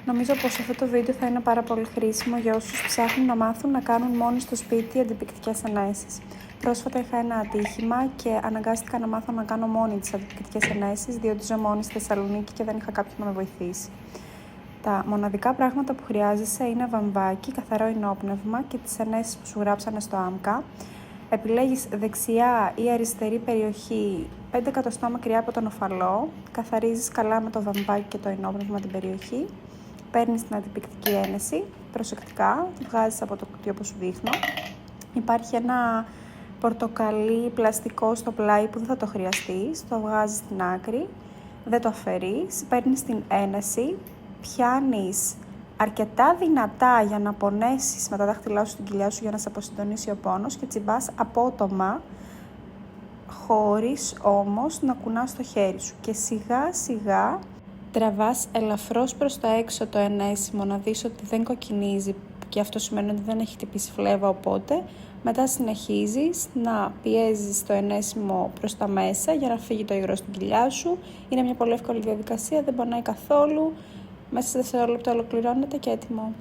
Νομίζω πως αυτό το βίντεο θα είναι πάρα πολύ χρήσιμο για όσους ψάχνουν να μάθουν να κάνουν μόνοι στο σπίτι αντιπικτικές ενέσεις. Πρόσφατα είχα ένα ατύχημα και αναγκάστηκα να μάθω να κάνω μόνη τις αντιπικτικές ενέσεις, διότι ζω μόνη στη Θεσσαλονίκη και δεν είχα κάποιον να με βοηθήσει. Τα μοναδικά πράγματα που χρειάζεσαι είναι βαμβάκι, καθαρό ενόπνευμα και τις ενέσεις που σου γράψανε στο άμκα. Επιλέγεις δεξιά ή αριστερή περιοχή 5 εκατοστά μακριά από τον οφαλό, καθαρίζεις καλά με το βαμβάκι και το ενόπνευμα την περιοχή, παίρνεις την αντιπικτική ένεση, προσεκτικά, τη βγάζεις από το κουτί όπως σου δείχνω. Υπάρχει ένα πορτοκαλί πλαστικό στο πλάι που δεν θα το χρειαστείς, το βγάζεις στην άκρη, δεν το αφαιρείς, παίρνεις την ένεση, πιάνεις αρκετά δυνατά για να πονέσεις με τα δάχτυλά σου στην κοιλιά σου για να σε αποσυντονίσει ο πόνος και τσιμπάς απότομα, χωρίς όμως να κουνάς το χέρι σου και σιγά σιγά τραβάς ελαφρώς προς τα έξω το ενέσιμο, να δεις ότι δεν κοκκινίζει και αυτό σημαίνει ότι δεν έχει χτυπήσει φλέβα, οπότε μετά συνεχίζεις να πιέζεις το ενέσιμο προς τα μέσα για να φύγει το υγρό στην κοιλιά σου. Είναι μια πολύ εύκολη διαδικασία, δεν πονάει καθόλου. Μέσα σε δευτερόλεπτα ολοκληρώνεται και έτοιμο.